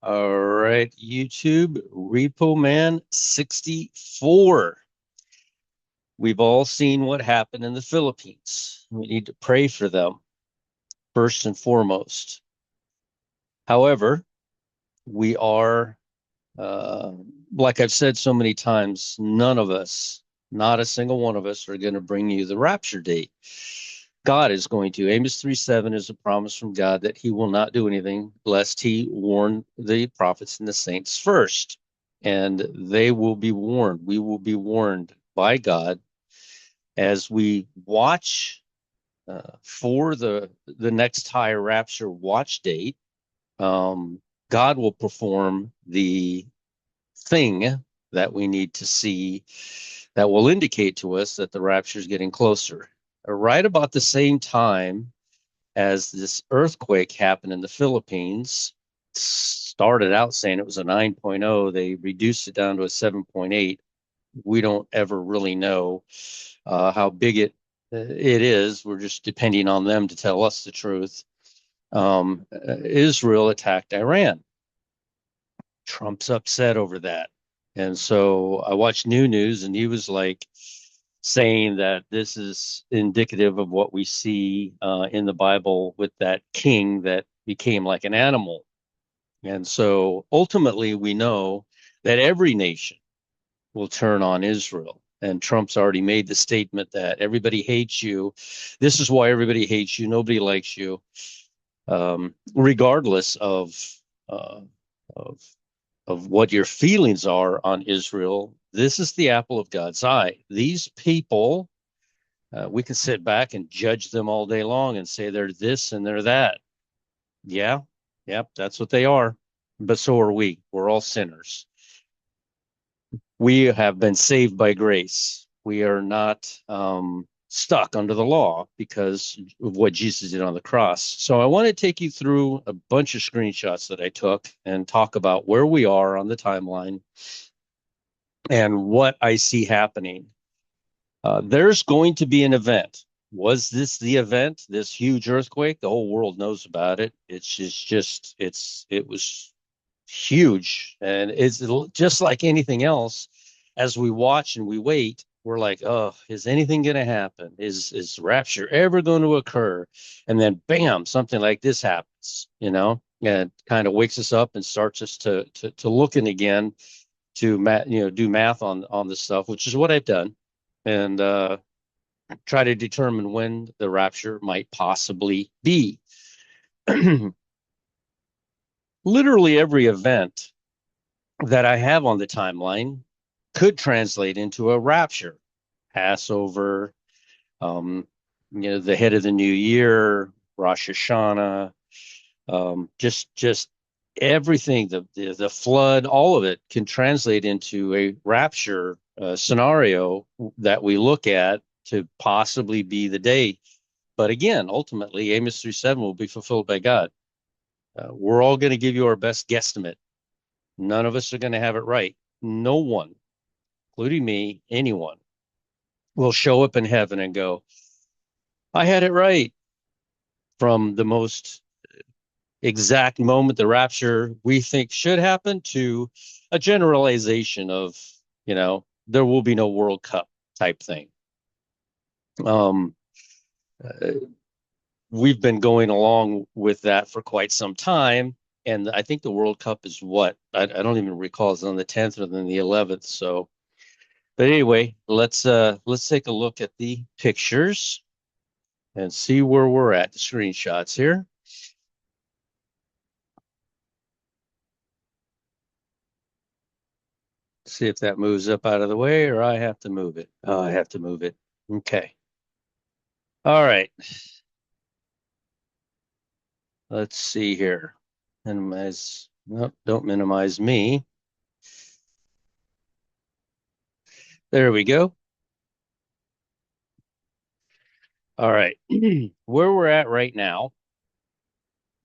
All right, YouTube, Repoman 64. We've all seen what happened in the Philippines. We need to pray for them first and foremost. However, we are, uh, like I've said so many times, none of us, not a single one of us, are going to bring you the rapture date. God is going to. Amos 3:7 is a promise from God that he will not do anything lest he warn the prophets and the saints first. And they will be warned. We will be warned by God as we watch for the next high rapture watch date. Um, God will perform the thing that we need to see that will indicate to us that the rapture is getting closer. Right about the same time as this earthquake happened in the Philippines, started out saying it was a 9.0, they reduced it down to a 7.8. We don't ever really know how big it is. We're just depending on them to tell us the truth. Israel attacked Iran. Trump's upset over that. And so I watched New News, and he was like saying that this is indicative of what we see in the Bible with that king that became like an animal. And so ultimately, we know that every nation will turn on Israel. And Trump's already made the statement that everybody hates you. This is why everybody hates you. Nobody likes you, regardless uh, of of what your feelings are on Israel. This is the apple of God's eye. These people, we can sit back and judge them all day long and say they're this and they're that. Yeah, yep, that's what they are. But so are we. We're all sinners. We have been saved by grace. We are not stuck under the law because of what Jesus did on the cross. So I want to take you through a bunch of screenshots that I took and talk about where we are on the timeline and what I see happening. There's going to be an event. Was this the event? This huge earthquake? The whole world knows about it. It was huge, and it's just like anything else. As we watch and we wait, we're like, oh, is anything going to happen? Is rapture ever going to occur? And then, bam, something like this happens. And kind of wakes us up and starts us to looking again to do math on this stuff, which is what I've done, and try to determine when the rapture might possibly be. Literally every event that I have on the timeline could translate into a rapture. Passover, um, the head of the new year, Rosh Hashanah, just everything, the flood, all of it can translate into a rapture scenario that we look at to possibly be the day. But again, ultimately, Amos 3:7 will be fulfilled by God. We're all going to give you our best guesstimate. None of us are going to have it right. No one, including me, anyone, will show up in heaven and go, I had it right from the most exact moment the rapture we think should happen to a generalization of, there will be no World Cup type thing. Um, uh, we've been going along with that for quite some time. And I think the World Cup is what? I don't even recall. It's on the 10th or then the 11th. So, but anyway, let's take a look at the pictures and see where we're at. The screenshots here. See if that moves up out of the way or I have to move it. Oh, I have to move it. Okay. All right. Let's see here. Minimize. Nope, don't minimize me. There we go. All right. Where we're at right now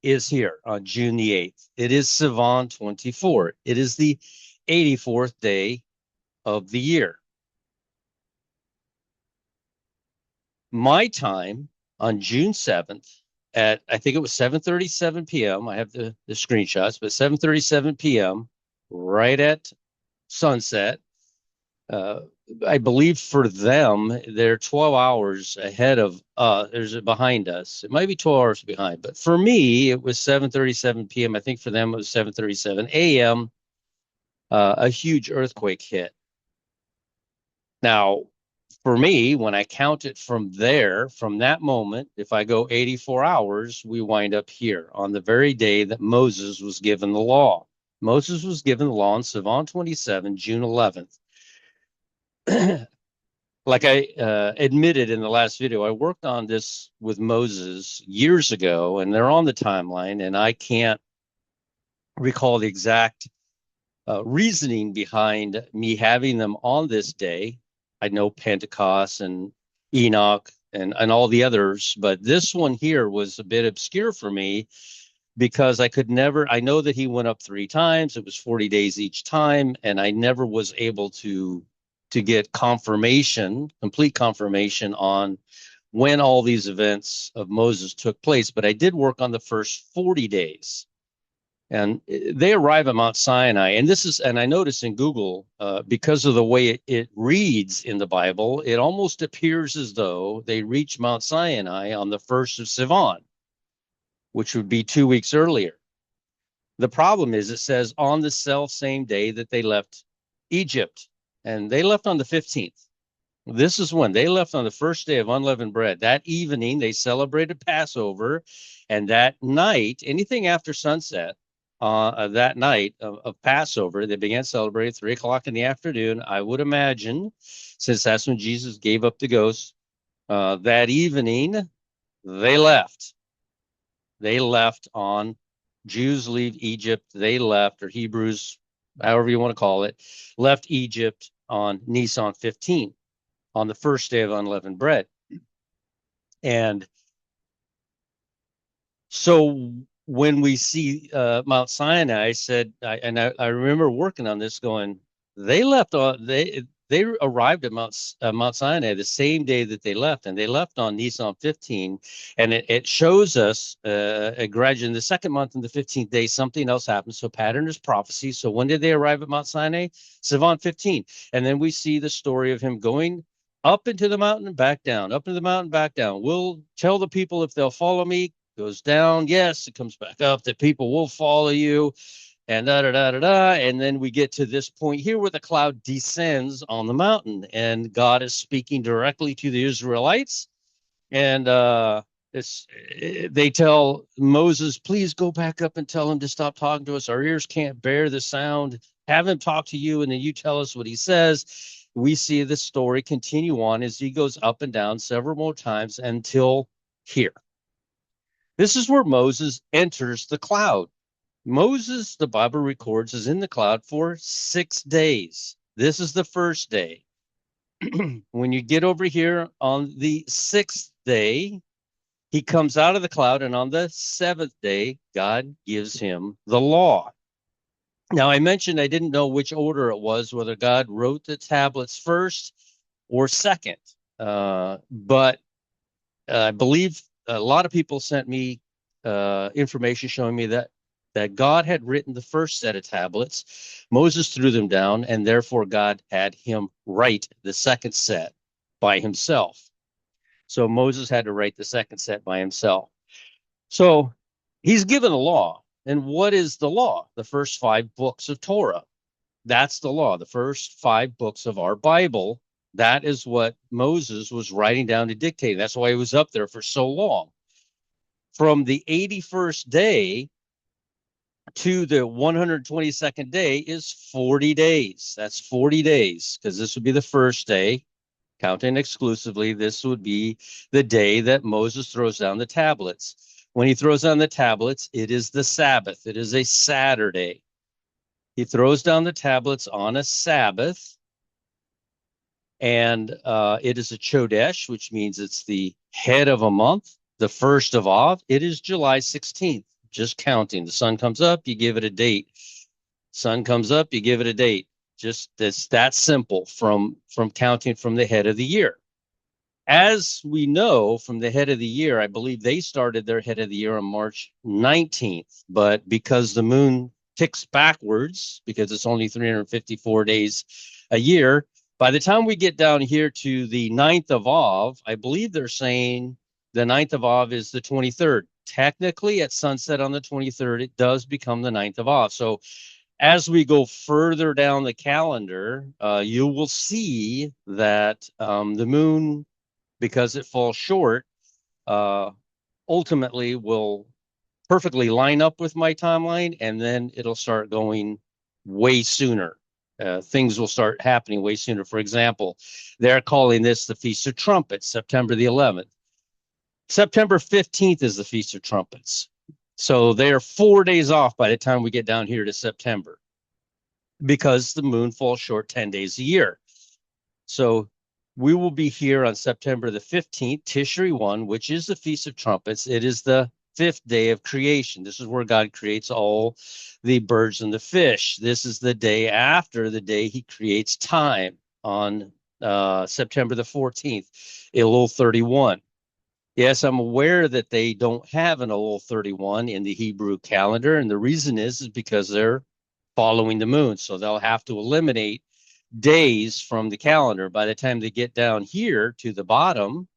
is here on June the 8th. It is Sivan 24. It is the 84th day of the year. My time on June 7th at, I think it was 7:37 p.m. I have the screenshots, but 7:37 p.m. right at sunset. Uh, I believe for them, they're 12 hours ahead of there's behind us. It might be 12 hours behind, but for me, it was 7:37 p.m. I think for them it was 7:37 a.m. A huge earthquake hit. Now, for me, when I count it from there, from that moment, if I go 84 hours, we wind up here on the very day that Moses was given the law. Moses was given the law on Sivan 27, June 11th. Like I admitted in the last video, I worked on this with Moses years ago, and they're on the timeline, and I can't recall the exact reasoning behind me having them on this day. I know Pentecost and Enoch and all the others, but this one here was a bit obscure for me because I could never, I know that he went up 3 times. It was 40 days each time, and I never was able to get confirmation, complete confirmation on when all these events of Moses took place. But I did work on the first 40 days. And they arrive at Mount Sinai. And this is, and I notice in Google, because of the way it reads in the Bible, it almost appears as though they reach Mount Sinai on the 1st of Sivan, which would be 2 weeks earlier. The problem is it says on the self same day that they left Egypt, and they left on the 15th. This is when they left on the first day of unleavened bread. That evening, they celebrated Passover. And that night, anything after sunset, that night of Passover, they began celebrating 3 o'clock in the afternoon. I would imagine, since that's when Jesus gave up the ghost, that evening, they left. They left on Jews leave Egypt. They left, or Hebrews, however you want to call it, left Egypt on Nisan 15, on the first day of unleavened bread. And so when we see Mount Sinai, I said, I remember working on this, going, they left on they arrived at Mount Sinai the same day that they left, and they left on Nisan 15, and it shows us gradually in the second month and the 15th day something else happens. So pattern is prophecy. So when did they arrive at Mount Sinai? Sivan 15, and then we see the story of him going up into the mountain and back down, up into the mountain, back down. We'll tell the people if they'll follow me. Goes down, yes, it comes back up, that people will follow you, and da da da da da. And then we get to this point here where the cloud descends on the mountain, and God is speaking directly to the Israelites. And they tell Moses, please go back up and tell him to stop talking to us. Our ears can't bear the sound. Have him talk to you, and then you tell us what he says. We see this story continue on as he goes up and down several more times until here. This is where Moses enters the cloud. Moses, the Bible records, is in the cloud for 6 days. This is the first day. When you get over here on the 6th day, he comes out of the cloud, and on the 7th day, God gives him the law. Now, I mentioned I didn't know which order it was, whether God wrote the tablets first or second. But I believe a lot of people sent me information showing me that God had written the first set of tablets. Moses threw them down, and therefore God had him write the second set by himself. So Moses had to write the second set by himself. So he's given a law. And what is the law? The first 5 books of Torah. That's the law, the first 5 books of our Bible. That is what Moses was writing down to dictate. That's why he was up there for so long. From the 81st day to the 122nd day is 40 days. That's 40 days, because this would be the first day, counting exclusively. This would be the day that Moses throws down the tablets. When he throws down the tablets, it is the Sabbath. It is a Saturday. He throws down the tablets on a Sabbath, and it is a Chodesh, which means it's the head of a month, the first of Av. It is July 16th. Just counting. The sun comes up, you give it a date. Sun comes up, you give it a date. Just it's that simple from counting from the head of the year. As we know from the head of the year, I believe they started their head of the year on March 19th, but because the moon ticks backwards, because it's only 354 days a year, by the time we get down here to the 9th of Av, I believe they're saying the 9th of Av is the 23rd. Technically, at sunset on the 23rd, it does become the 9th of Av. So as we go further down the calendar, you will see that the moon, because it falls short, uh, ultimately will perfectly line up with my timeline, and then it'll start going way sooner. Things will start happening way sooner. For example, they're calling this the Feast of Trumpets, September the 11th. September 15th is the Feast of Trumpets. So they're 4 days off by the time we get down here to September, because the moon falls short 10 days a year. So we will be here on September the 15th, Tishri 1, which is the Feast of Trumpets. It is the 5th day of creation. This is where God creates all the birds and the fish. This is the day after the day he creates time on September the 14th, Elul 31. Yes, I'm aware that they don't have an Elul 31 in the Hebrew calendar, and the reason is because they're following the moon. So they'll have to eliminate days from the calendar. By the time they get down here to the bottom,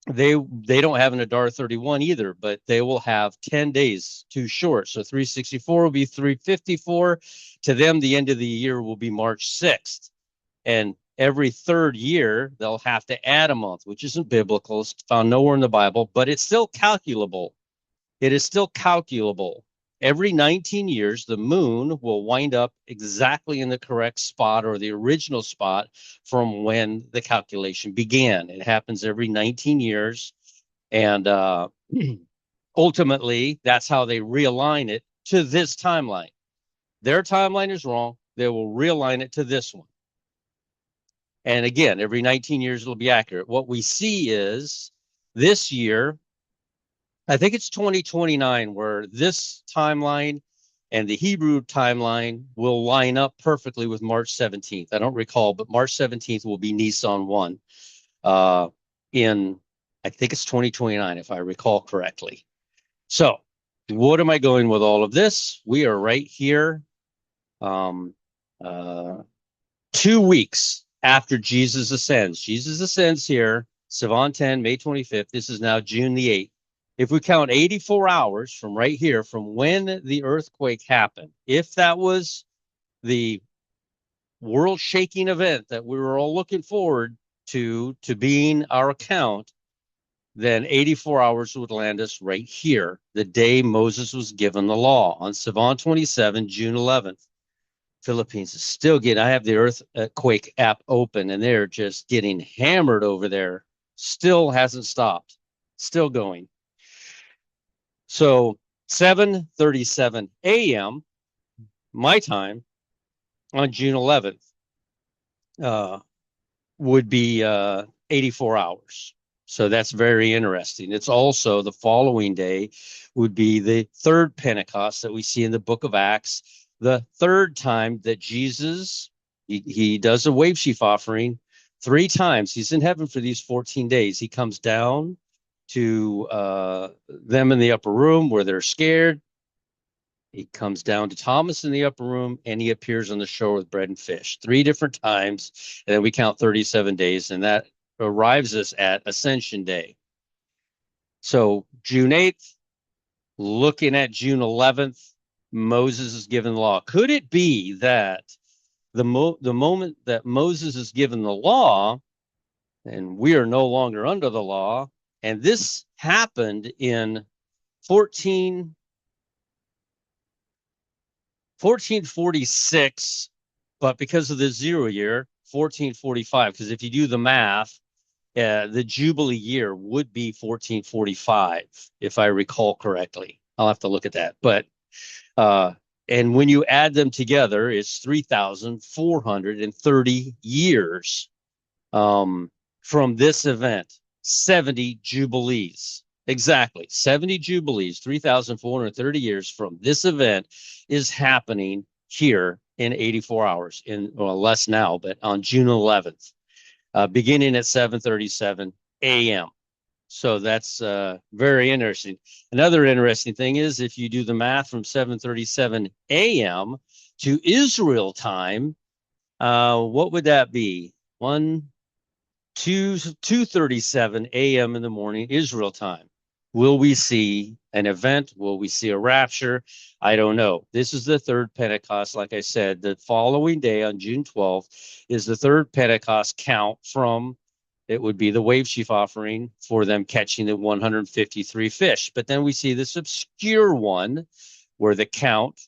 they don't have an Adar 31 either, but they will have 10 days too short. So 364 will be 354. To them, the end of the year will be March 6th. And every third year, they'll have to add a month, which isn't biblical. It's found nowhere in the Bible, but it's still calculable. It is still calculable. Every 19 years, the moon will wind up exactly in the correct spot, or the original spot from when the calculation began. It happens every 19 years. And ultimately, that's how they realign it to this timeline. Their timeline is wrong. They will realign it to this one. And again, every 19 years, it'll be accurate. What we see is this year, I think it's 2029, where this timeline and the Hebrew timeline will line up perfectly with March 17th. I don't recall, but March 17th will be Nissan 1 in, I think it's 2029, if I recall correctly. So what am I going with all of this? We are right here, 2 weeks after Jesus ascends. Jesus ascends here, Sivan 10, May 25th. This is now June the 8th. If we count 84 hours from right here, from when the earthquake happened, if that was the world shaking event that we were all looking forward to being our account, then 84 hours would land us right here, the day Moses was given the law, on Sivan 27, June 11th. Philippines is still getting, I have the earthquake app open, and they're just getting hammered over there. Still hasn't stopped. Still going. So 7:37 a.m. my time on June 11th would be 84 hours. So that's very interesting. It's also the following day would be the third Pentecost that we see in the book of Acts, the third time that Jesus, he does a wave sheaf offering 3 times. He's in heaven for these 14 days. He comes down to them in the upper room where they're scared. He comes down to Thomas in the upper room, and he appears on the shore with bread and fish 3 different times. And then we count 37 days, and that arrives us at Ascension Day. So June 8th, looking at June 11th, Moses is given the law. Could it be that the moment that Moses is given the law, and we are no longer under the law, and this happened in 1446, but because of the 0 year, 1445, because if you do the math, the Jubilee year would be 1445, if I recall correctly. I'll have to look at that. But and when you add them together, it's 3,430 years from this event. 70 Jubilees. Exactly. 70 Jubilees, 3,430 years from this event is happening here in 84 hours, in, well, less now, but on June 11th. beginning at 7:37 a.m. So that's very interesting. Another interesting thing is if you do the math from 7:37 a.m. to Israel time, what would that be? 2:37 a.m. in the morning, Israel time. Will we see an event? Will we see a rapture? I don't know. This is the third Pentecost. Like I said, the following day on June 12th is the third Pentecost count from it would be the wave sheaf offering for them catching the 153 fish. But then we see this obscure one where the count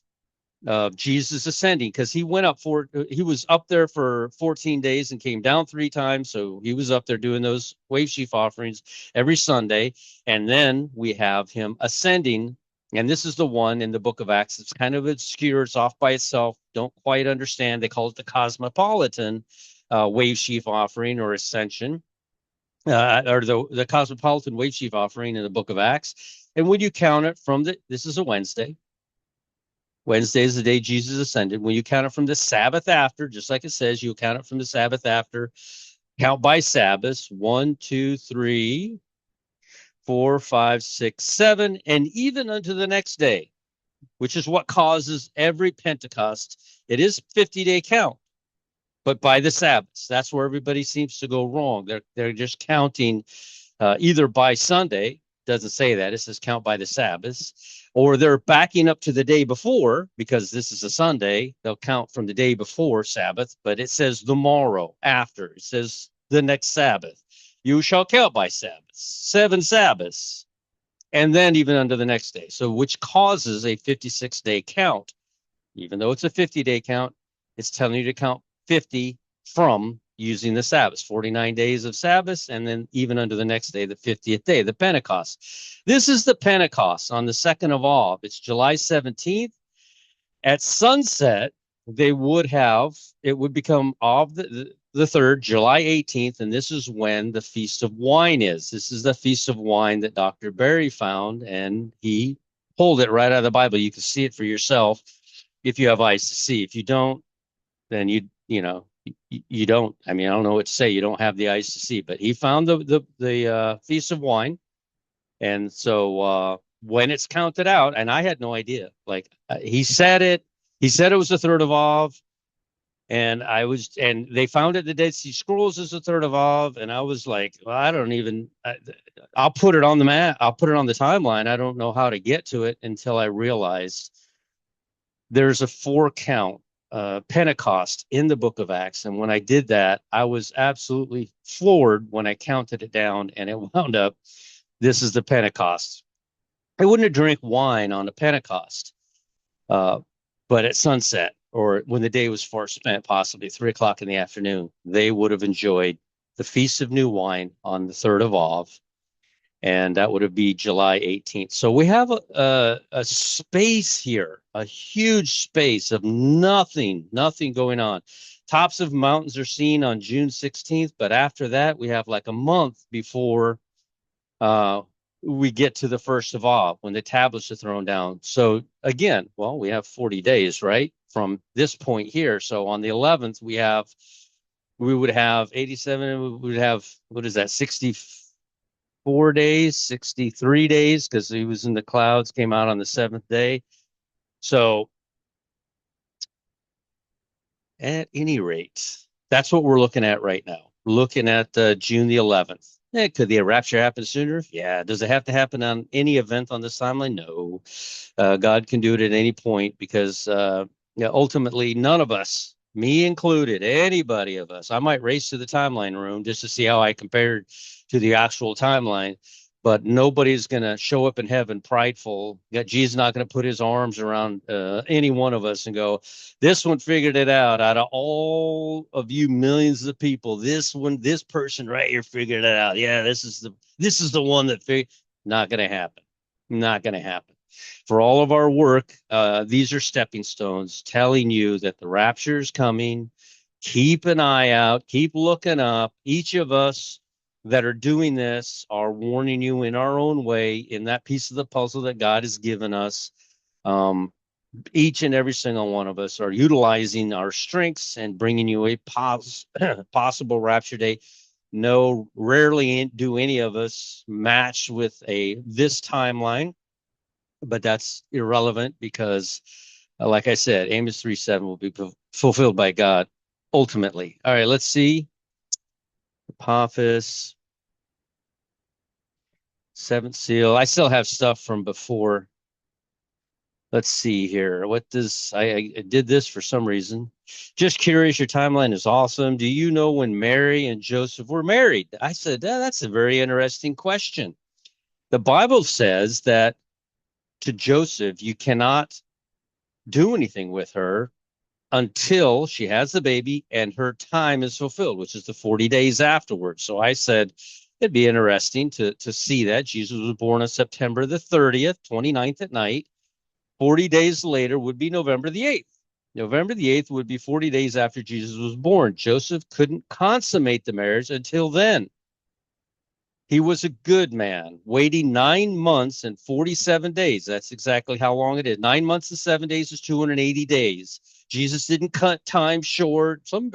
of Jesus ascending, because he was up there for 14 days and came down 3 times. So he was up there doing those wave sheaf offerings every Sunday. And then we have him ascending. And this is the one in the book of Acts. It's kind of obscure. It's off by itself. Don't quite understand. They call it the cosmopolitan wave sheaf offering or ascension, or the cosmopolitan wave sheaf offering in the book of Acts. And when you count it from this is a Wednesday. Wednesday is the day Jesus ascended. When you count it from the Sabbath after, just like it says, you count it from the Sabbath after, count by Sabbath, 1, 2, 3, 4, 5, 6, 7, and even unto the next day, which is what causes every Pentecost. It is 50-day count, but by the Sabbath. That's where everybody seems to go wrong. They're just counting either by Sunday. Doesn't say that. It says count by the Sabbath, or they're backing up to the day before because this is a Sunday. They'll count from the day before Sabbath, but it says the morrow after. It says the next Sabbath. You shall count by Sabbath, 7 Sabbaths, and then even under the next day. So which causes a 56-day count. Even though it's a 50-day count, it's telling you to count 50 from using the Sabbath, 49 days of Sabbath, and then even under the next day, the 50th day, the Pentecost. This is the Pentecost on the 2nd of Av. It's July 17th. At sunset, it would become Av the 3rd, July 18th, and this is when the Feast of Wine is. This is the Feast of Wine that Dr. Berry found, and he pulled it right out of the Bible. You can see it for yourself if you have eyes to see. If you don't, then you don't. I mean, I don't know what to say. You don't have the eyes to see. But he found the Feast of Wine, and so when it's counted out, and I had no idea. Like he said it. He said it was the 3rd of Av, and they found it in the Dead Sea Scrolls as the 3rd of Av, and I was like, well, I don't even. I'll put it on the map. I'll put it on the timeline. I don't know how to get to it until I realized there's a 4 count Pentecost in the book of Acts. And when I did that, I was absolutely floored when I counted it down, and it wound up, this is the Pentecost. I wouldn't drink wine on a Pentecost, but at sunset or when the day was far spent, possibly 3 o'clock in the afternoon, they would have enjoyed the Feast of New Wine on the 3rd of Av, and that would be July 18th. So we have a space here, a huge space of nothing going on. Tops of mountains are seen on June 16th, but after that, we have like a month before we get to the 1st of Av when the tablets are thrown down. So again, well, we have 40 days, right, from this point here. So on the 11th, we would have 87, we would have, what is that, 64 days, 63 days, because he was in the clouds, came out on the 7th day. So at any rate, that's what we're looking at right now. We're looking at June the 11th. Could the rapture happen sooner? Yeah. Does it have to happen on any event on this timeline? No. God can do it at any point because ultimately none of us, me included, anybody of us, I might race to the timeline room just to see how I compared to the actual timeline, but nobody's going to show up in heaven prideful. Jesus is not going to put his arms around any one of us and go, this one figured it out of all of you millions of people. This person right here figured it out. Yeah, this is the one that figured. Not going to happen. Not going to happen. For all of our work, these are stepping stones telling you that the rapture is coming. Keep an eye out. Keep looking up. Each of us that are doing this are warning you in our own way in that piece of the puzzle that God has given us. Each and every single one of us are utilizing our strengths and bringing you a possible rapture day No, rarely do any of us match with this timeline, but that's irrelevant because, like I said, Amos 3:7 will be fulfilled by God ultimately. All right, let's see. Apophis, seventh seal. I still have stuff from before. Let's see here. What does I did this for some reason. Just curious, your timeline is awesome. Do you know when Mary and Joseph were married? I said, that's a very interesting question. The Bible says that to Joseph, you cannot do anything with her until she has the baby and her time is fulfilled, which is the 40 days afterwards. So I said, it'd be interesting to see that. Jesus was born on September the 30th, 29th at night. 40 days later would be November the 8th. November the 8th would be 40 days after Jesus was born. Joseph couldn't consummate the marriage until then. He was a good man, waiting 9 months and 47 days. That's exactly how long it is. 9 months and 7 days is 280 days. Jesus didn't cut time short. Some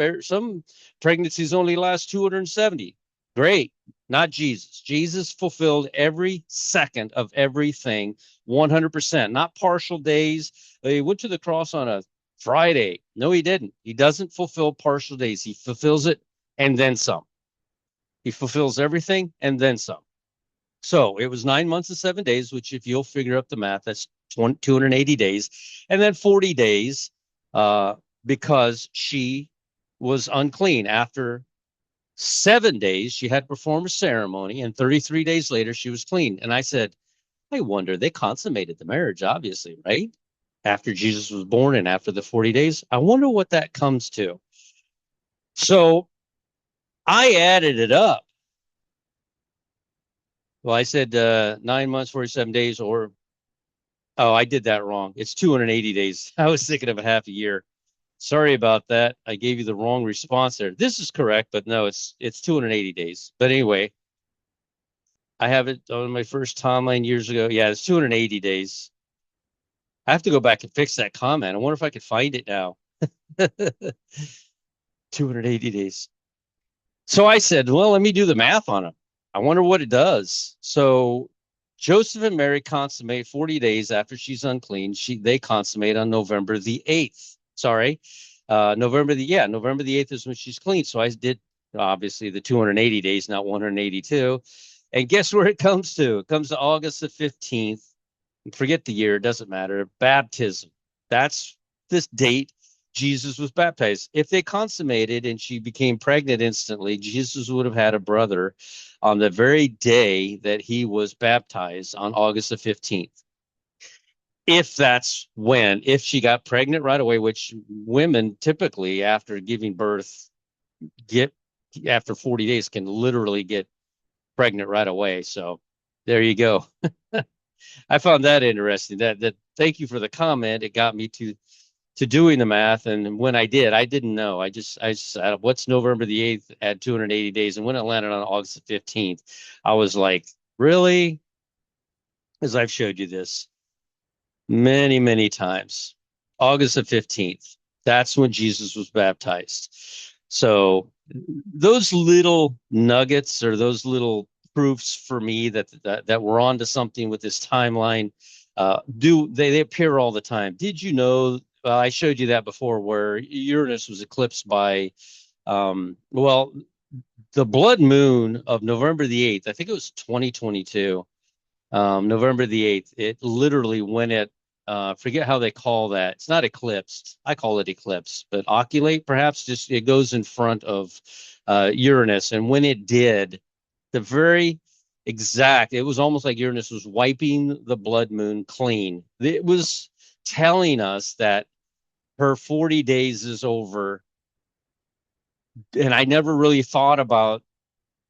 pregnancies only last 270. Great. Not Jesus. Jesus fulfilled every second of everything 100%, not partial days. He went to the cross on a Friday. No, he didn't. He doesn't fulfill partial days. He fulfills it and then some. He fulfills everything and then some. So it was 9 months and 7 days, which if you'll figure up the math, that's 280 days. And then 40 days because she was unclean. After 7 days, she had performed a ceremony, and 33 days later, she was clean. And I said, I wonder, they consummated the marriage, obviously, right? After Jesus was born and after the 40 days. I wonder what that comes to. So I added it up. Well, I said 9 months, 47 days, or, oh, I did that wrong. It's 280 days. I was thinking of a half a year. Sorry about that. I gave you the wrong response there. This is correct, but no, it's 280 days. But anyway, I have it on my first timeline years ago. Yeah, it's 280 days. I have to go back and fix that comment. I wonder if I could find it now. 280 days. So I said, well, let me do the math on it. I wonder what it does. So Joseph and Mary consummate 40 days after she's unclean. They consummate on November the 8th. Sorry. November the 8th is when she's clean. So I did obviously the 280 days, not 182. And guess where it comes to? It comes to August the 15th. Forget the year, it doesn't matter. Baptism. That's this date Jesus was baptized. If they consummated and she became pregnant instantly, Jesus would have had a brother on the very day that he was baptized on August the 15th. If she got pregnant right away, which women typically after giving birth get after 40 days can literally get pregnant right away. So there you go. I found that interesting. That thank you for the comment. It got me to doing the math, and when I did, I didn't know. I just what's November the 8th at 280 days, and when it landed on August the 15th, I was like, really? As I've showed you this many, many times. August the 15th. That's when Jesus was baptized. So those little nuggets or those little proofs for me that we're on to something with this timeline they appear all the time. Did you know? I showed you that before, where Uranus was eclipsed by, well, the blood moon of November the 8th. I think it was 2022. November the 8th. It literally when it forget how they call that. It's not eclipsed. I call it eclipse, but oculate perhaps. Just it goes in front of Uranus, and when it did, the very exact. It was almost like Uranus was wiping the blood moon clean. It was telling us that her 40 days is over, and I never really thought about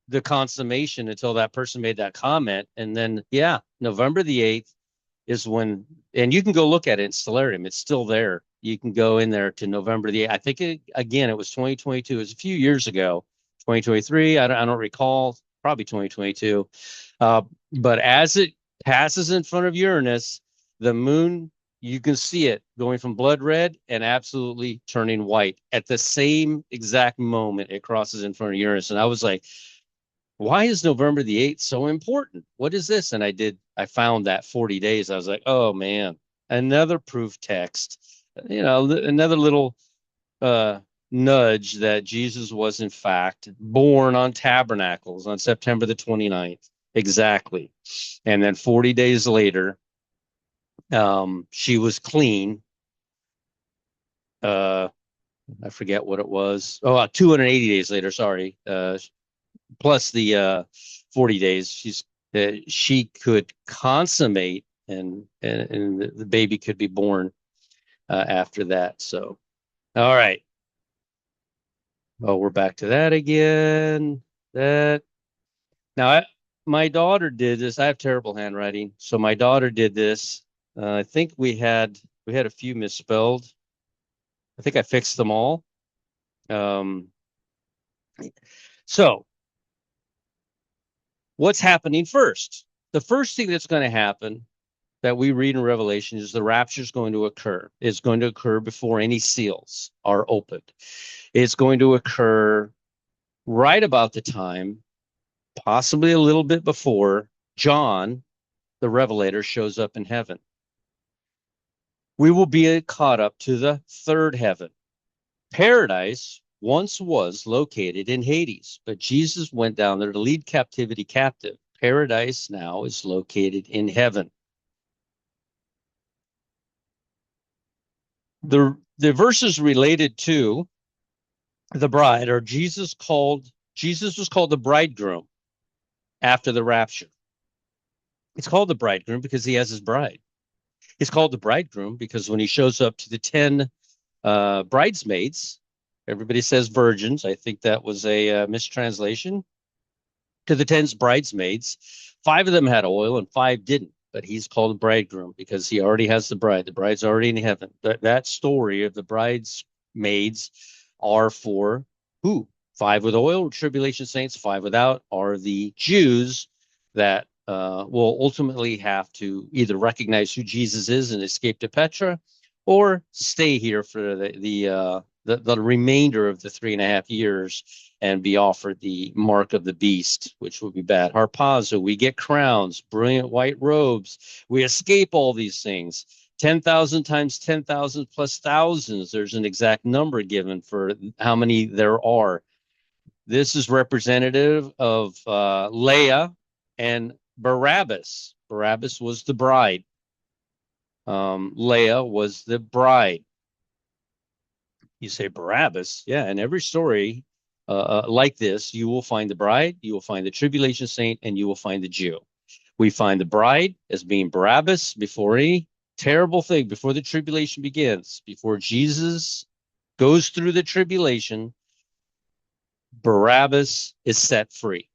the consummation until that person made that comment. And then, yeah, November the 8th is when, and you can go look at it in Stellarium. It's still there. You can go in there to November the 8th. I think, again, it was 2022. It was a few years ago, 2023. I don't recall, probably 2022. But as it passes in front of Uranus, the moon, you can see it going from blood red and absolutely turning white at the same exact moment it crosses in front of Uranus. And I was like, why is November the 8th so important? What is this? And I found that 40 days. I was like, oh man, another proof text, another little uh, nudge that Jesus was in fact born on Tabernacles on September the 29th. Exactly. And then 40 days later, she was clean. Uh, I forget what it was. Oh, 280 days later, sorry. Plus the 40 days, she could consummate and the baby could be born after that. So, all right. Oh, we're back to that again. That now, my daughter did this. I have terrible handwriting, so my daughter did this. I think we had a few misspelled. I think I fixed them all. Um, so what's happening first? The first thing that's going to happen that we read in Revelation is the rapture is going to occur. It's going to occur before any seals are opened. It's going to occur right about the time, possibly a little bit before John, the Revelator, shows up in heaven. We will be caught up to the third heaven. Paradise once was located in Hades, but Jesus went down there to lead captivity captive. Paradise now is located in heaven. The verses related to the bride are Jesus was called the bridegroom after the rapture. It's called the bridegroom because he has his bride. He's called the bridegroom because when he shows up to the 10 bridesmaids, everybody says virgins. I think that was a mistranslation. To the 10 bridesmaids, 5 of them had oil and 5 didn't. But he's called a bridegroom because he already has the bride. The bride's already in heaven. That story of the bridesmaids are for who? 5 with oil, tribulation saints. 5 without are the Jews that will ultimately have to either recognize who Jesus is and escape to Petra, or stay here for the remainder of the 3.5 years and be offered the mark of the beast, which would be bad. Harpazo, we get crowns, brilliant white robes. We escape all these things. 10,000 times 10,000 plus thousands. There's an exact number given for how many there are. This is representative of Leah and Barabbas. Barabbas was the bride. Leah was the bride. You say Barabbas, yeah. In every story like this, you will find the bride, you will find the tribulation saint, and you will find the Jew. We find the bride as being Barabbas before any terrible thing, before the tribulation begins, before Jesus goes through the tribulation. Barabbas is set free,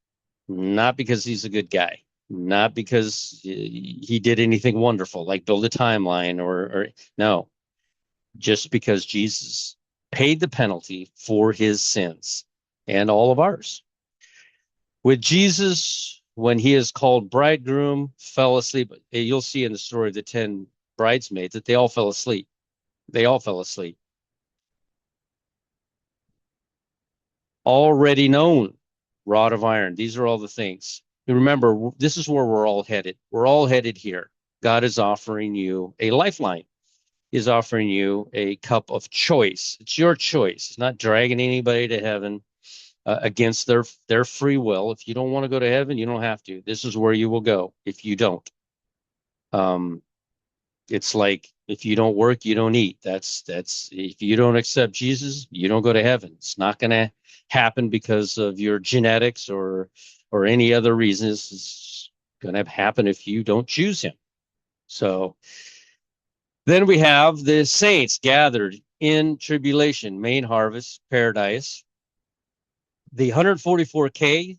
not because he's a good guy, not because he did anything wonderful like build a timeline or no, just because Jesus paid the penalty for his sins and all of ours. With Jesus, when he is called bridegroom, fell asleep. You'll see in the story of the 10 bridesmaids that they all fell asleep. They all fell asleep. Already known, rod of iron. These are all the things. And remember, this is where we're all headed. We're all headed here. God is offering you a lifeline. Is offering you a cup of choice. It's your choice. It's not dragging anybody to heaven against their free will. If you don't want to go to heaven, you don't have to. This is where you will go if you don't. Um, it's like if you don't work, you don't eat. That's if you don't accept Jesus, you don't go to heaven. It's not going to happen because of your genetics or any other reasons. It's going to happen if you don't choose him. So then we have the saints gathered in tribulation, main harvest, paradise. The 144K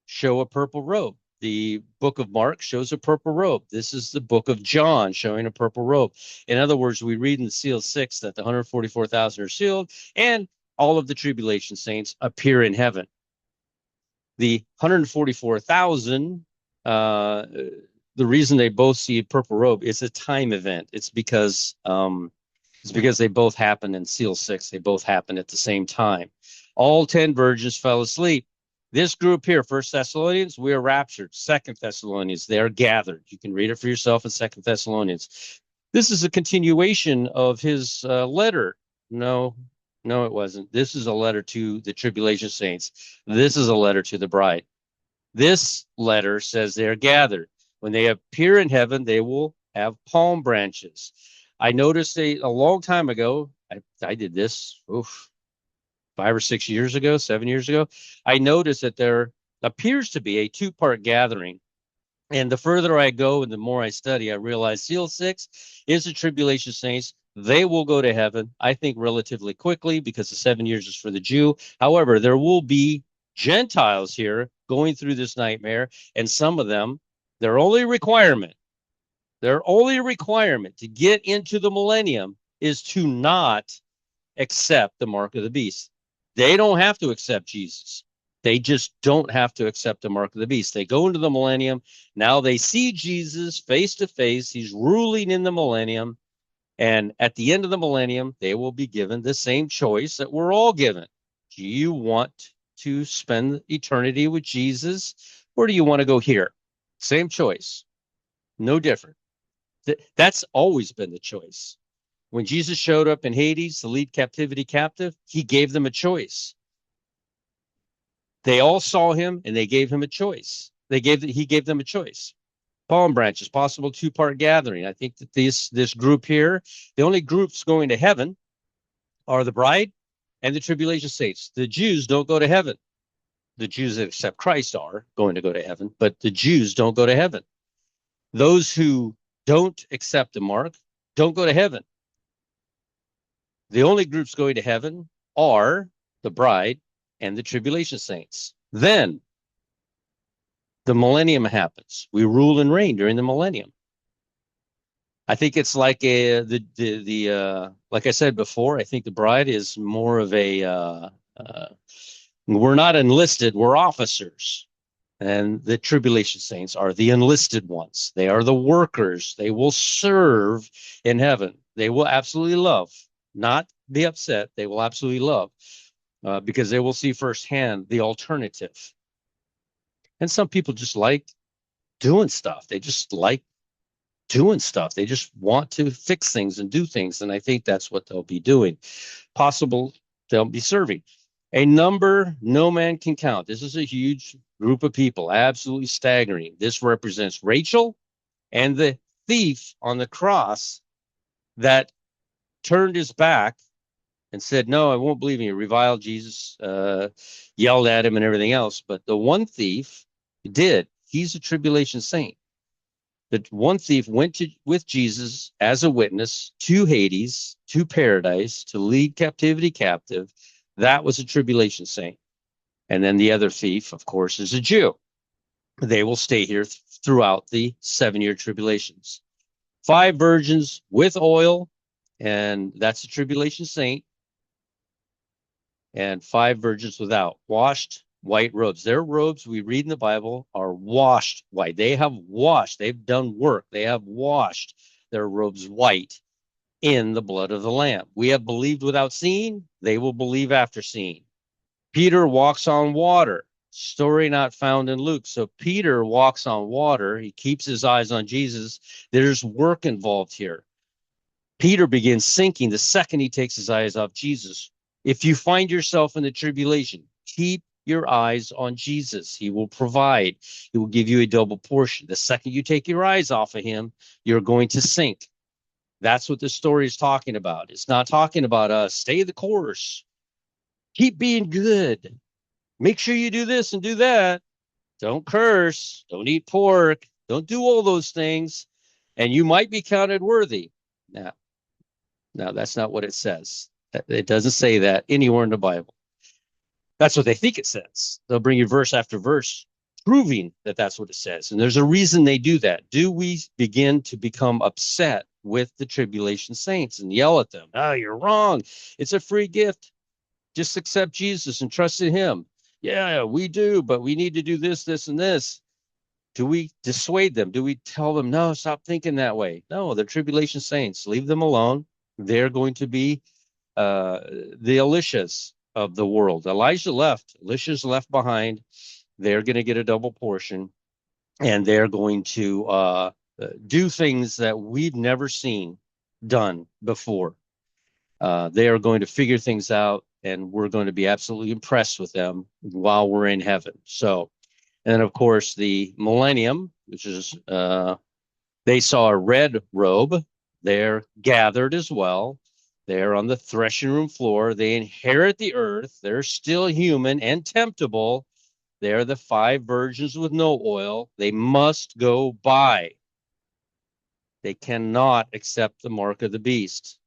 show a purple robe. The book of Mark shows a purple robe. This is the book of John showing a purple robe. In other words, we read in the seal 6 that the 144,000 are sealed and all of the tribulation saints appear in heaven. The 144,000, the reason they both see a purple robe is a time event. It's because they both happen in seal 6. They both happen at the same time. All 10 virgins fell asleep. This group here, First Thessalonians, we are raptured. Second Thessalonians, they are gathered. You can read it for yourself in Second Thessalonians. This is a continuation of his letter. No, no, it wasn't. This is a letter to the tribulation saints. This is a letter to the bride. This letter says they are gathered. When they appear in heaven, they will have palm branches. I noticed a long time ago, I did this, 5 or 6 years ago, 7 years ago. I noticed that there appears to be a two-part gathering. And the further I go and the more I study, I realize seal 6 is the tribulation saints. They will go to heaven, I think, relatively quickly because the 7 years is for the Jew. However, there will be Gentiles here going through this nightmare, and some of them, their only requirement, to get into the millennium is to not accept the mark of the beast. They don't have to accept Jesus. They just don't have to accept the mark of the beast. They go into the millennium. Now they see Jesus face to face. He's ruling in the millennium. And at the end of the millennium, they will be given the same choice that we're all given. Do you want to spend eternity with Jesus, or do you want to go here? Same choice. No different. That's always been the choice. When Jesus showed up in Hades to lead captivity captive, he gave them a choice. They all saw him and they gave him a choice. He gave them a choice. Palm branches, possible two-part gathering. I think that this group here, the only groups going to heaven are the bride and the tribulation saints. The Jews don't go to heaven. The Jews that accept Christ are going to go to heaven, but the Jews don't go to heaven. Those who don't accept the mark don't go to heaven. The only groups going to heaven are the bride and the tribulation saints. Then the millennium happens. We rule and reign during the millennium. I think it's like like I said before, I think the bride is more of we're not enlisted, we're officers. And the tribulation saints are the enlisted ones. They are the workers. They will serve in heaven. They will absolutely love, not be upset. They will absolutely love because they will see firsthand the alternative. And some people just like doing stuff. They just like doing stuff. They just want to fix things and do things. And I think that's what they'll be doing. Possible they'll be serving. A number no man can count. This is a huge group of people, absolutely staggering. This represents Rachel and the thief on the cross that turned his back and said, no, I won't believe you. Reviled Jesus, yelled at him and everything else. But the one thief did. He's a tribulation saint. The one thief went with Jesus as a witness to Hades, to paradise, to lead captivity captive. That was a tribulation saint. And then the other thief, of course, is a Jew. They will stay here throughout the 7-year tribulations. 5 virgins with oil, and that's a tribulation saint. And 5 virgins without, washed white robes. Their robes, we read in the Bible, are washed white. They have washed, they've done work. They have washed their robes white in the blood of the Lamb. We have believed without seeing. They will believe after seeing. Peter walks on water. Story not found in Luke. So Peter walks on water. He keeps his eyes on Jesus. There's work involved here. Peter begins sinking the second he takes his eyes off Jesus. If you find yourself in the tribulation, keep your eyes on Jesus. He will provide. He will give you a double portion. The second you take your eyes off of him, you're going to sink. That's what the story is talking about. It's not talking about stay the course. Keep being good. Make sure you do this and do that. Don't curse. Don't eat pork. Don't do all those things. And you might be counted worthy. Now, that's not what it says. It doesn't say that anywhere in the Bible. That's what they think it says. They'll bring you verse after verse proving that that's what it says. And there's a reason they do that. Do we begin to become upset with the tribulation saints and yell at them? Oh, you're wrong. It's a free gift. Just accept Jesus and trust in him. Yeah, we do, but we need to do this, this, and this. Do we dissuade them? Do we tell them, no, stop thinking that way? No, they're tribulation saints. Leave them alone. They're going to be the Elishas of the world. Elisha's left behind. They're going to get a double portion, and they're going to do things that we've never seen done before. They are going to figure things out, and we're going to be absolutely impressed with them while we're in heaven. So, and of course, the millennium, which is they saw a red robe. They're gathered as well. They're on the threshing room floor. They inherit the earth. They're still human and temptable. They're the five virgins with no oil. They must go by. They cannot accept the mark of the beast.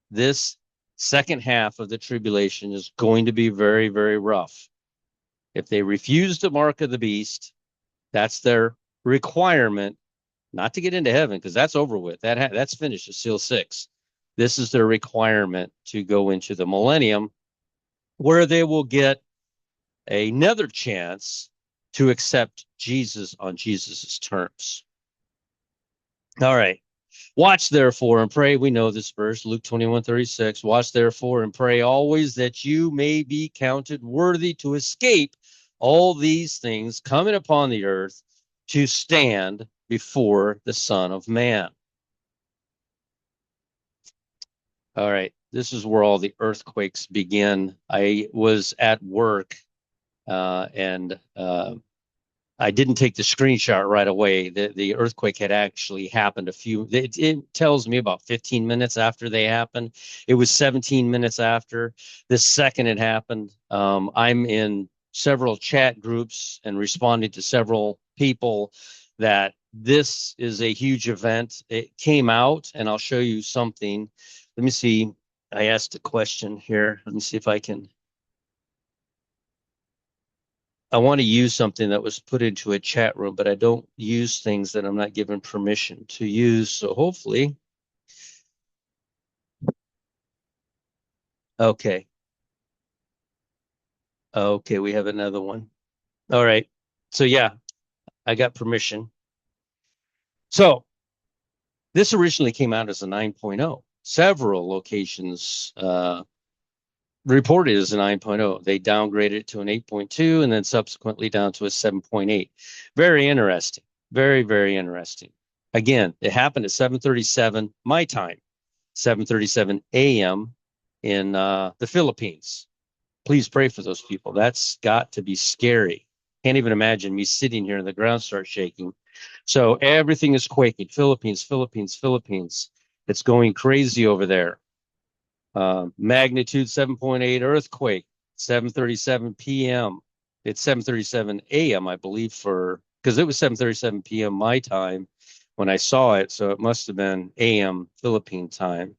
This second half of the tribulation is going to be very, very rough. If they refuse the mark of the beast, that's their requirement not to get into heaven, because that's over with. That's finished at seal 6. This is their requirement to go into the millennium, where they will get another chance to accept Jesus on Jesus's terms. All right. Watch therefore and pray. We know this verse, Luke 21:36. Watch therefore and pray always that you may be counted worthy to escape all these things coming upon the earth, to stand before the Son of Man. All right. This is where all the earthquakes begin. I was at work and I didn't take the screenshot right away. The earthquake had actually happened it tells me about 15 minutes after they happened. It was 17 minutes after. The second it happened. I'm in several chat groups and responding to several people that this is a huge event. It came out, and I'll show you something. Let me see. I asked a question here. Let me see if I can. I want to use something that was put into a chat room, but I don't use things that I'm not given permission to use. So hopefully, okay. Okay, we have another one. All right. So yeah, I got permission. So this originally came out as a 9.0. Several locations reported as a 9.0. They downgraded it to an 8.2 and then subsequently down to a 7.8. Very interesting. Very, very interesting. Again, it happened at 7:37 my time, 7:37 a.m. in the Philippines. Please pray for those people. That's got to be scary. Can't even imagine me sitting here and the ground starts shaking. So everything is quaking. Philippines, Philippines, Philippines. It's going crazy over there. Magnitude 7.8 earthquake, 7:37 p.m. It's 7:37 a.m. I believe, because it was 7:37 p.m. my time when I saw it, so it must have been a.m. Philippine time.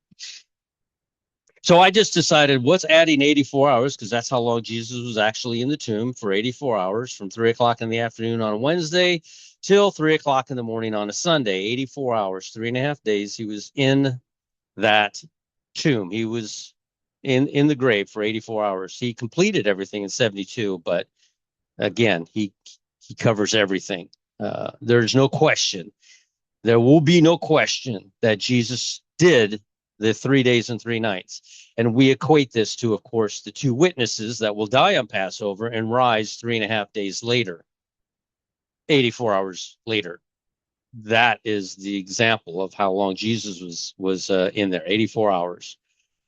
So I just decided, what's adding 84 hours, because that's how long Jesus was actually in the tomb, for 84 hours, from 3 o'clock in the afternoon on a Wednesday till 3 o'clock in the morning on a Sunday. 84 hours, 3.5 days. He was in that tomb. He was in the grave for 84 hours. He completed everything in 72, but again, he covers everything. There's no question. There will be no question that Jesus did the 3 days and 3 nights. And we equate this to, of course, the two witnesses that will die on Passover and rise 3.5 days later, 84 hours later. That is the example of how long Jesus was in there, 84 hours.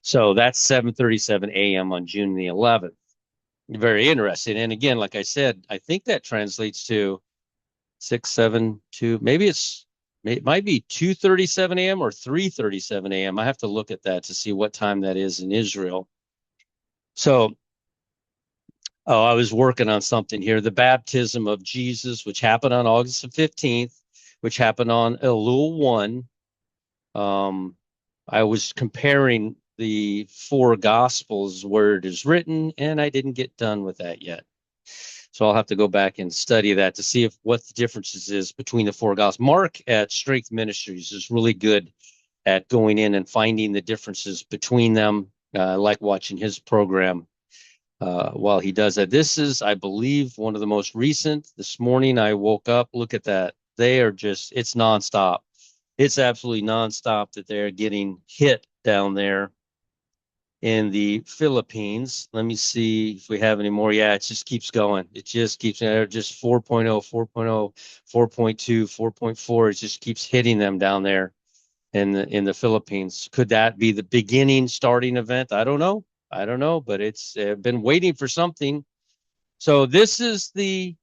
So that's 7:37 a.m. on June the 11th. Very interesting. And again, like I said, I think that translates to 672. It might be 2:37 a.m. or 3:37 a.m. I have to look at that to see what time that is in Israel. So, I was working on something here. The baptism of Jesus, which happened on August the 15th, which happened on Elul 1. I was comparing the 4 Gospels where it is written, and I didn't get done with that yet. So I'll have to go back and study that to see what the differences is between the 4 Gospels. Mark at Strength Ministries is really good at going in and finding the differences between them. I like watching his program while he does that. This is, I believe, one of the most recent. This morning I woke up, look at that. It's nonstop. It's absolutely nonstop that they're getting hit down there. in the Philippines. Let me see if we have any more. Yeah, it just keeps going. It just keeps just 4.0, 4.0, 4.2, 4.4. It just keeps hitting them down there in the Philippines. Could that be the beginning starting event? I don't know. I don't know, but it's been waiting for something. So this is the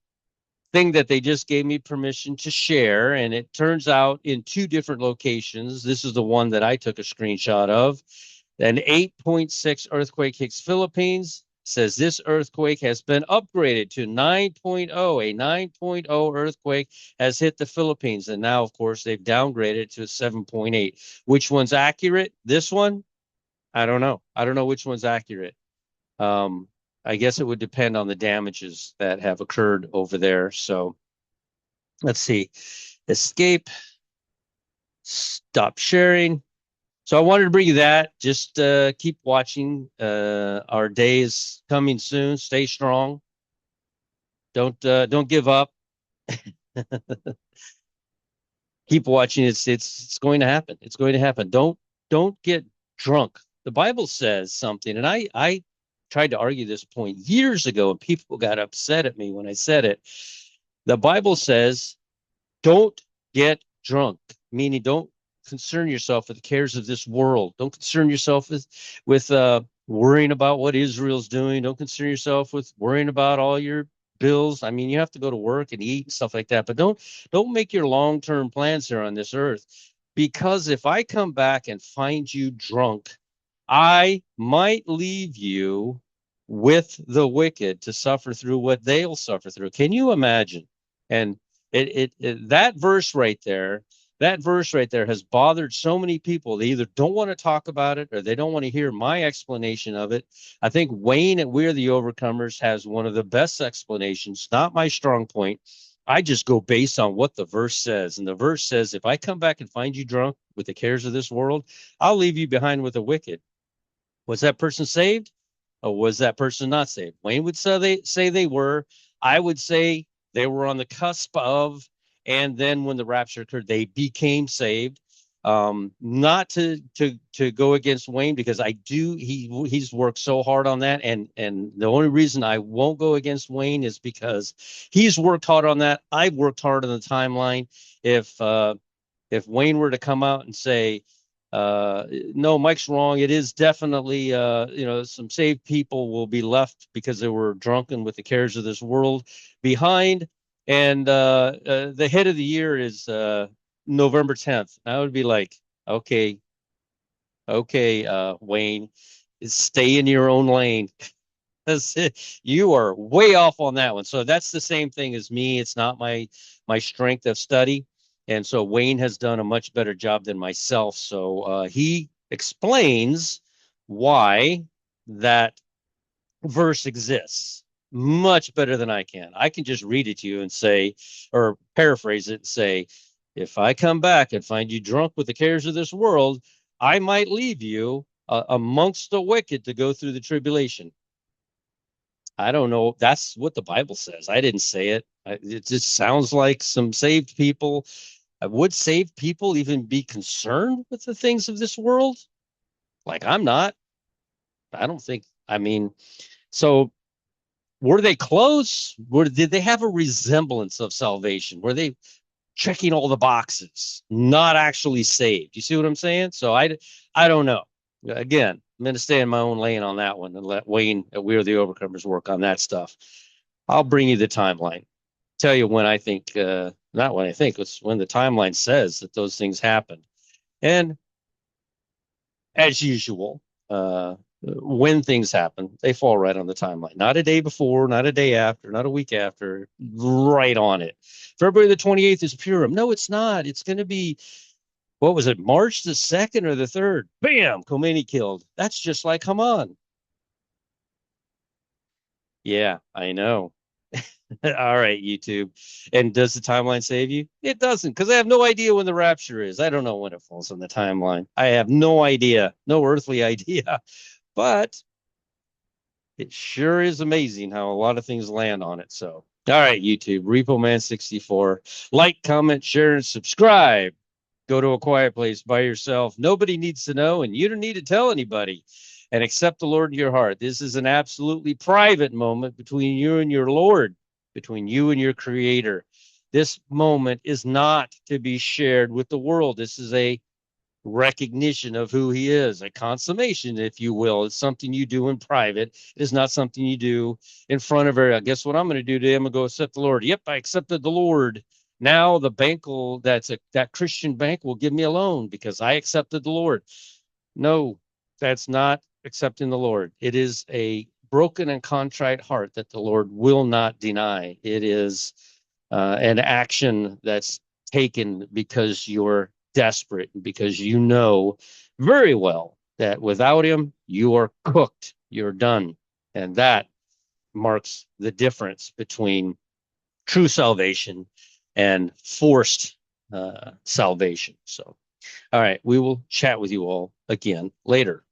thing that they just gave me permission to share, and it turns out in two different locations. This is the one that I took a screenshot of. An 8.6 earthquake hits Philippines. Says this earthquake has been upgraded to 9.0. A 9.0 earthquake has hit the Philippines. And now, of course, they've downgraded to 7.8. Which one's accurate? This one? I don't know. I don't know which one's accurate. Um, I guess it would depend on the damages that have occurred over there. So let's see. Escape, stop sharing. So I wanted to bring you that. Just keep watching. Our day is coming soon. Stay strong. Don't give up. Keep watching. It's going to happen. It's going to happen. Don't get drunk. The Bible says something, and I tried to argue this point years ago, and people got upset at me when I said it. The Bible says, "Don't get drunk," meaning don't concern yourself with the cares of this world. Don't concern yourself with worrying about what Israel's doing. Don't concern yourself with worrying about all your bills. I mean, you have to go to work and eat and stuff like that, but don't make your long-term plans here on this earth. Because if I come back and find you drunk, I might leave you with the wicked to suffer through what they'll suffer through. Can you imagine? And that verse right there has bothered so many people. They either don't want to talk about it or they don't want to hear my explanation of it. I think Wayne at We're the Overcomers has one of the best explanations, not my strong point. I just go based on what the verse says. And the verse says, if I come back and find you drunk with the cares of this world, I'll leave you behind with the wicked. Was that person saved? Or was that person not saved? Wayne would say they were. I would say they were on the cusp of, and then when the rapture occurred, they became saved. Not to go against Wayne because he's worked so hard on that, and the only reason I won't go against Wayne is because he's worked hard on that. I've worked hard on the timeline. If Wayne were to come out and say, no, Mike's wrong. It is definitely, some saved people will be left because they were drunken with the cares of this world behind. And the head of the year is November 10th. I would be like, okay, okay, Wayne, stay in your own lane. You are way off on that one. So that's the same thing as me. It's not my strength of study. And so Wayne has done a much better job than myself. So he explains why that verse exists much better than I can. I can just read it to you and say, or paraphrase it and say, if I come back and find you drunk with the cares of this world, I might leave you amongst the wicked to go through the tribulation. I don't know. That's what the Bible says. I didn't say it. It just sounds like some saved people. Would saved people even be concerned with the things of this world? Like I'm not. I don't think. I mean, so were they close? Did they have a resemblance of salvation? Were they checking all the boxes, not actually saved? You see what I'm saying? So I don't know. Again, I'm going to stay in my own lane on that one and let Wayne at We're the Overcomers work on that stuff. I'll bring you the timeline. Tell you when I think, not when I think, it's when the timeline says that those things happen. And as usual, when things happen, they fall right on the timeline. Not a day before, not a day after, not a week after, right on it. February the 28th is Purim. No, it's not. It's going to be, what was it, March the 2nd or the 3rd? Bam, Khomeini killed. That's just like, come on. Yeah, I know. All right, YouTube. And does the timeline save you? It doesn't, because I have no idea when the rapture is. I don't know when it falls on the timeline. I have no idea, no earthly idea. But it sure is amazing how a lot of things land on it. So, all right, YouTube, Repoman 64. Like, comment, share, and subscribe. Go to a quiet place by yourself. Nobody needs to know, and you don't need to tell anybody. and accept the Lord in your heart. This is an absolutely private moment between you and your Lord, between you and your Creator. This moment is not to be shared with the world. This is a recognition of who he is, a consummation, if you will. It's something you do in private. It is not something you do in front of her. Guess what I'm going to do today? I'm going to go accept the Lord. Yep, I accepted the Lord. Now the bank will, that Christian bank will give me a loan because I accepted the Lord. No, that's not accepting the Lord. It is a broken and contrite heart that the Lord will not deny. It is an action that's taken because you're desperate, because you know very well that without him, you are cooked, you're done. And that marks the difference between true salvation and forced salvation. So, all right, we will chat with you all again later.